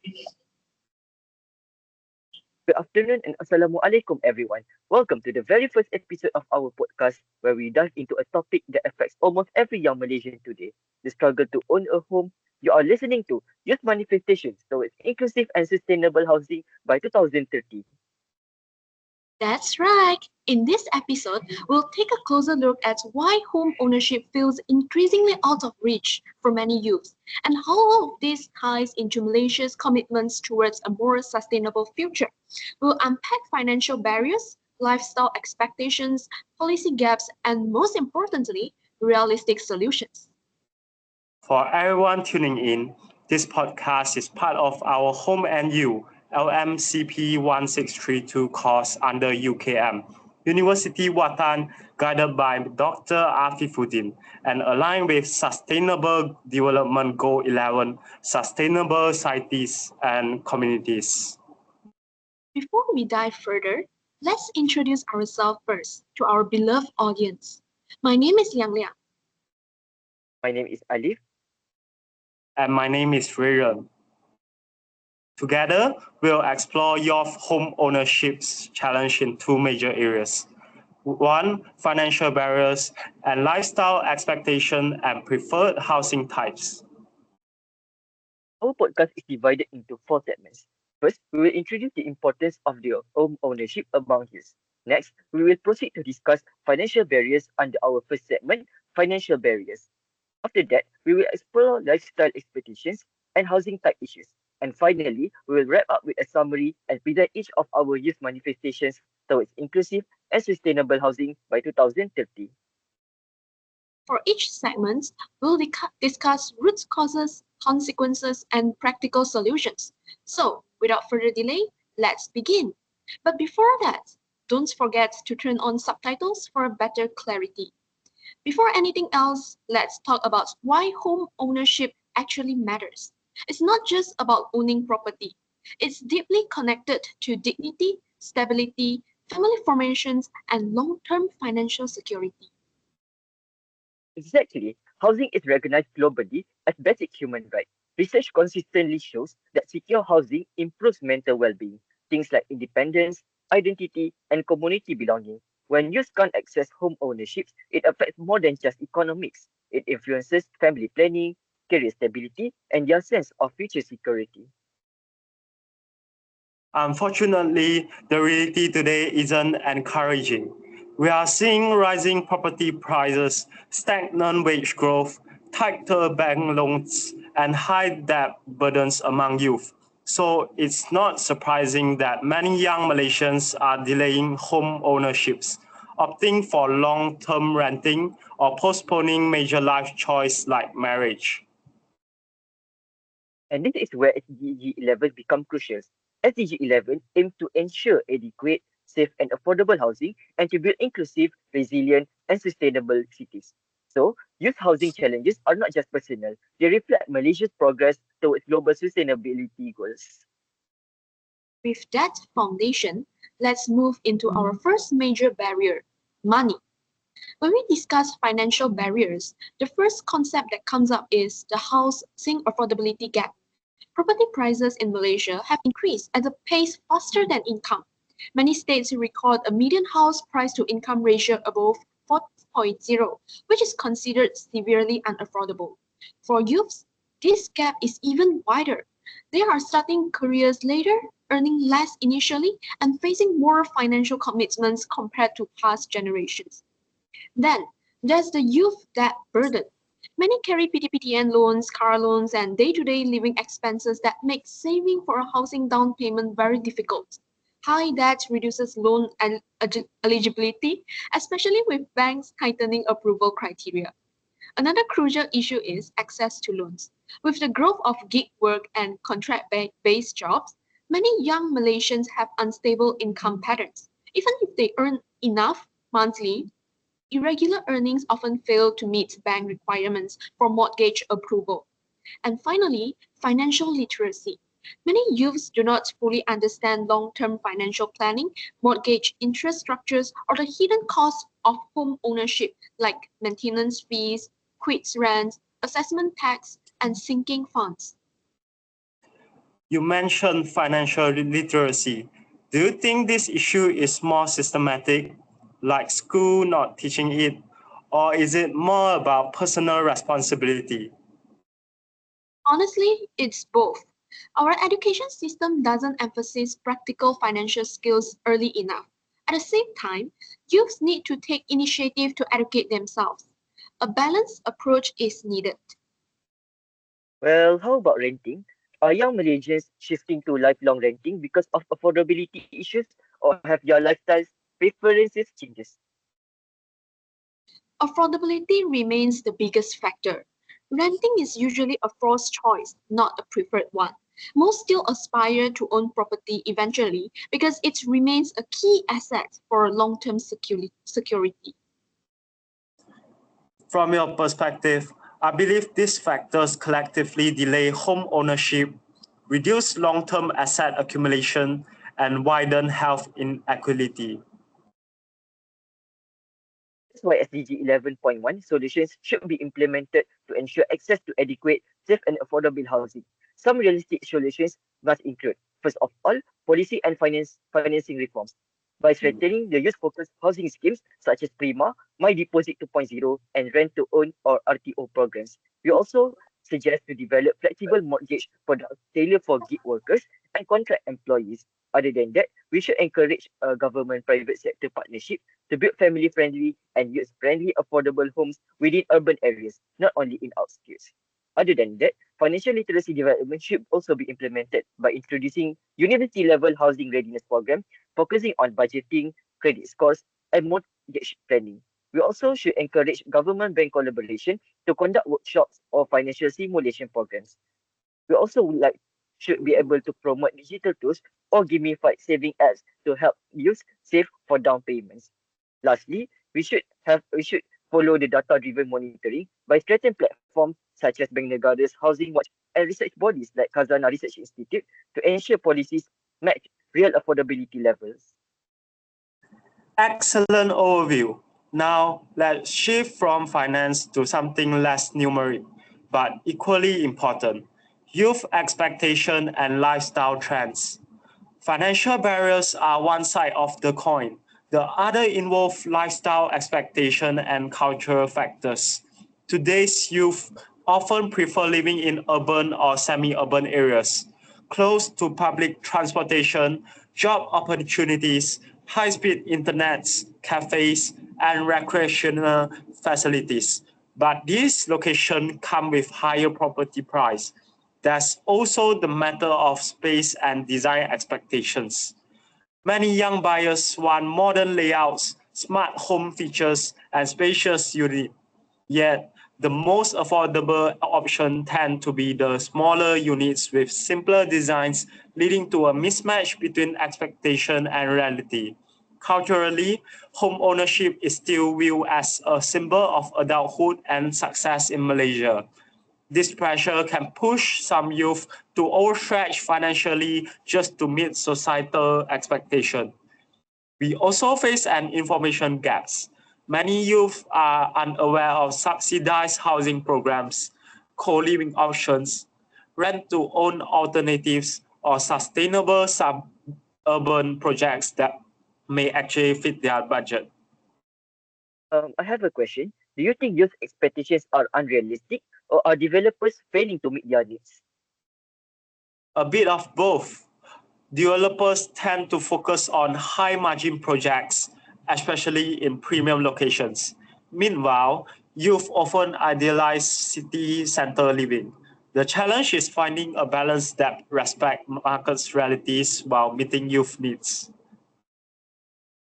Good afternoon and Assalamualaikum everyone. Welcome to the very first episode of our podcast where we dive into a topic that affects almost every young Malaysian today, the struggle to own a home. You are listening to Youth Manifestations Towards Inclusive and Sustainable Housing by 2030. That's right. In this episode, we'll take a closer look at why home ownership feels increasingly out of reach for many youths and how all of this ties into Malaysia's commitments towards a more sustainable future. We'll unpack financial barriers, lifestyle expectations, policy gaps, and most importantly, realistic solutions. For everyone tuning in, this podcast is part of our Home and You LMCP1632 course under UKM, Universiti Watan, guided by Dr. Afifuddin, and aligned with Sustainable Development Goal 11, Sustainable Cities and Communities. Before we dive further, let's introduce ourselves first to our beloved audience. My name is Liang Liang. My name is Alif. And my name is Rayyan. Together, we'll explore your home ownership's challenge in two major areas. One, financial barriers and lifestyle expectation and preferred housing types. Our podcast is divided into four segments. First, we will introduce the importance of the home ownership among youth. Next, we will proceed to discuss financial barriers under our first segment, financial barriers. After that, we will explore lifestyle expectations and housing type issues. And finally, we will wrap up with a summary and present each of our youth manifestations towards inclusive and sustainable housing by 2030. For each segment, we'll discuss root causes, consequences, and practical solutions. So, without further delay, let's begin. But before that, don't forget to turn on subtitles for better clarity. Before anything else, let's talk about why home ownership actually matters. It's not just about owning property. It's deeply connected to dignity, stability, family formations, and long-term financial security. Exactly. Housing is recognized globally as basic human right. Research consistently shows that secure housing improves mental well-being, things like independence, identity, and community belonging. When youth can't access home ownership, it affects more than just economics. It influences family planning, career stability, and their sense of future security. Unfortunately, the reality today isn't encouraging. We are seeing rising property prices, stagnant wage growth, tighter bank loans, and high debt burdens among youth. So it's not surprising that many young Malaysians are delaying home ownerships, opting for long-term renting or postponing major life choices like marriage. And this is where SDG 11 becomes crucial. SDG 11 aims to ensure adequate, safe, and affordable housing and to build inclusive, resilient, and sustainable cities. So, youth housing challenges are not just personal, they reflect Malaysia's progress towards global sustainability goals. With that foundation, let's move into our first major barrier, money. When we discuss financial barriers, the first concept that comes up is the housing affordability gap. Property prices in Malaysia have increased at a pace faster than income. Many states record a median house price to income ratio above 4.0, which is considered severely unaffordable. For youths, this gap is even wider. They are starting careers later, earning less initially, and facing more financial commitments compared to past generations. Then, there's the youth debt burden. Many carry PTPTN loans, car loans, and day-to-day living expenses that make saving for a housing down payment very difficult. High debt reduces loan eligibility, especially with banks tightening approval criteria. Another crucial issue is access to loans. With the growth of gig work and contract-based jobs, many young Malaysians have unstable income patterns. Even if they earn enough monthly, irregular earnings often fail to meet bank requirements for mortgage approval. And finally, financial literacy. Many youths do not fully understand long-term financial planning, mortgage interest structures, or the hidden costs of home ownership like maintenance fees, quits rent, assessment tax, and sinking funds. You mentioned financial literacy. Do you think this issue is more systematic, like school not teaching it, or is it more about personal responsibility? Honestly, it's both. Our education system doesn't emphasize practical financial skills early enough. At the same time, youths need to take initiative to educate themselves. A balanced approach is needed. Well, how about renting? Are young Malaysians shifting to lifelong renting because of affordability issues, or have your lifestyle preferences changes? Affordability remains the biggest factor. Renting is usually a forced choice, not a preferred one. Most still aspire to own property eventually because it remains a key asset for long-term security. From your perspective, I believe these factors collectively delay home ownership, reduce long-term asset accumulation, and widen health inequality. That's why SDG 11.1 solutions should be implemented to ensure access to adequate, safe, and affordable housing. Some realistic solutions must include, first of all, policy and financing reforms. By strengthening the youth-focused housing schemes such as Prima, My Deposit 2.0, and Rent to Own or RTO programs. We also suggest to develop flexible mortgage products tailored for gig workers and contract employees. Other than that, we should encourage a government-private sector partnership to build family-friendly and youth-friendly affordable homes within urban areas, not only in outskirts. Other than that, financial literacy development should also be implemented by introducing university-level housing readiness program, focusing on budgeting, credit scores, and mortgage planning. We also should encourage government bank collaboration to conduct workshops or financial simulation programs. We also would like should be able to promote digital tools or gamified saving apps to help youth save for down payments. Lastly, we should follow the data-driven monitoring by strengthening platforms such as Bank Negara's Housing Watch and research bodies like Khazanah Research Institute to ensure policies match real affordability levels. Excellent overview. Now, let's shift from finance to something less numeric, but equally important: youth expectation and lifestyle trends. Financial barriers are one side of the coin. The other involve lifestyle expectation and cultural factors. Today's youth often prefer living in urban or semi-urban areas, close to public transportation, job opportunities, high-speed internets, cafes, and recreational facilities. But these locations come with higher property price. There's also the matter of space and design expectations. Many young buyers want modern layouts, smart home features, and spacious units. Yet, the most affordable option tend to be the smaller units with simpler designs, leading to a mismatch between expectation and reality. Culturally, home ownership is still viewed as a symbol of adulthood and success in Malaysia. This pressure can push some youth to overstretch financially just to meet societal expectation. We also face an information gaps. Many youth are unaware of subsidized housing programs, co-living options, rent-to-own alternatives, or sustainable suburban projects that may actually fit their budget. I have a question. Do you think youth expectations are unrealistic or are developers failing to meet their needs? A bit of both. Developers tend to focus on high margin projects, especially in premium locations. Meanwhile, youth often idealize city center living. The challenge is finding a balance that respects market's realities while meeting youth needs.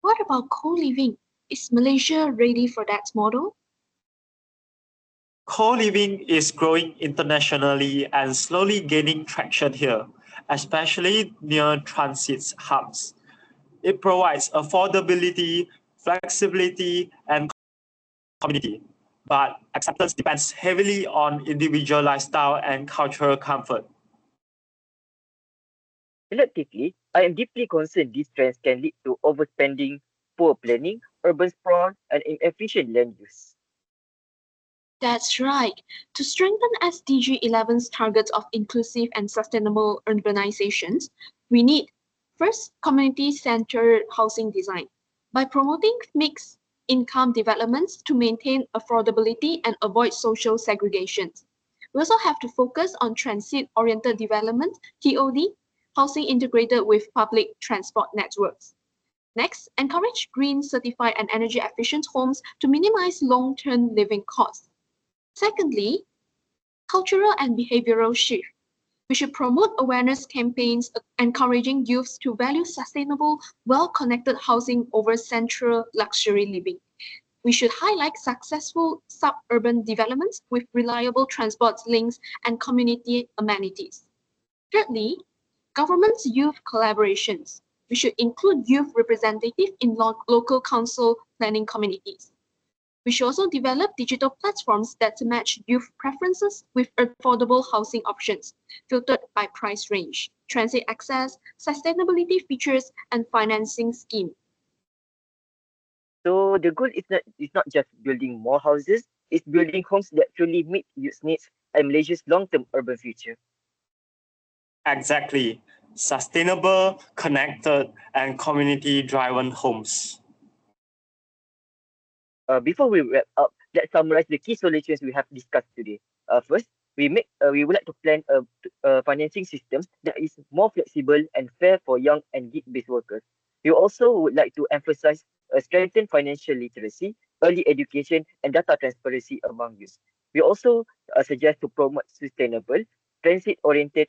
What about co-living? Is Malaysia ready for that model? Co-living is growing internationally and slowly gaining traction here, especially near transit hubs. It provides affordability, flexibility, and community, but acceptance depends heavily on individual lifestyle and cultural comfort. Collectively, I am deeply concerned these trends can lead to overspending, poor planning, urban sprawl, and inefficient land use. That's right. To strengthen SDG 11's targets of inclusive and sustainable urbanizations, we need first community-centered housing design. By promoting mixed income developments to maintain affordability and avoid social segregation. We also have to focus on transit-oriented development, TOD, housing integrated with public transport networks. Next, encourage green, certified, and energy-efficient homes to minimize long-term living costs. Secondly, cultural and behavioral shift. We should promote awareness campaigns encouraging youths to value sustainable, well-connected housing over central luxury living. We should highlight successful suburban developments with reliable transport links and community amenities. Thirdly, government's youth collaborations. We should include youth representatives in local council planning communities. We should also develop digital platforms that match youth preferences with affordable housing options, filtered by price range, transit access, sustainability features, and financing scheme. So the goal is not just building more houses, it's building homes that truly meet youth needs and Malaysia's long-term urban future. Exactly. Sustainable, connected, and community-driven homes. Before we wrap up, let's summarize the key solutions we have discussed today. First, we would like to plan a financing system that is more flexible and fair for young and gig-based workers. We also would like to emphasize strengthen financial literacy, early education, and data transparency among youth. We also suggest to promote sustainable, transit-oriented,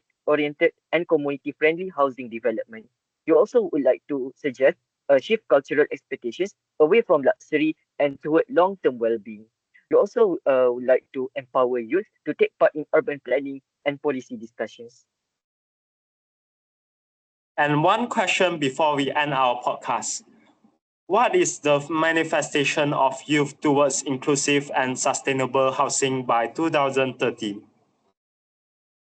and community-friendly housing development. We also would like to suggest shift cultural expectations away from luxury and toward long-term well-being. We also would like to empower youth to take part in urban planning and policy discussions. And one question before we end our podcast. What is the manifestation of youth towards inclusive and sustainable housing by 2030?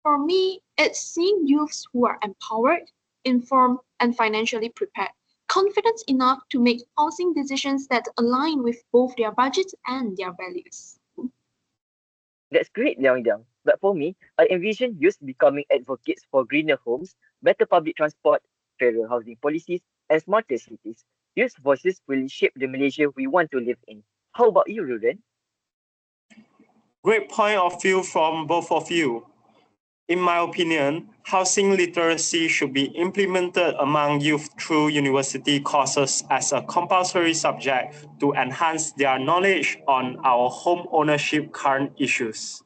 For me, it's seeing youths who are empowered, informed, and financially prepared, confident enough to make housing decisions that align with both their budgets and their values. That's great, Liang Liang. But for me, I envision youth becoming advocates for greener homes, better public transport, fairer housing policies, and smarter cities. Youth voices will shape the Malaysia we want to live in. How about you, Ruren? Great point of view from both of you. In my opinion, housing literacy should be implemented among youth through university courses as a compulsory subject to enhance their knowledge on our home ownership current issues.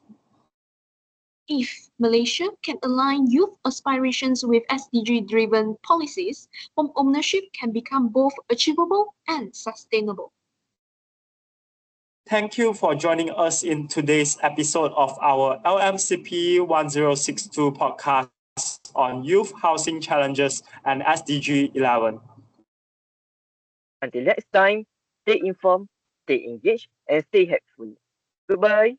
If Malaysia can align youth aspirations with SDG-driven policies, home ownership can become both achievable and sustainable. Thank you for joining us in today's episode of our LMCP 1062 podcast on youth housing challenges and SDG 11. Until next time, stay informed, stay engaged, and stay helpful. Goodbye.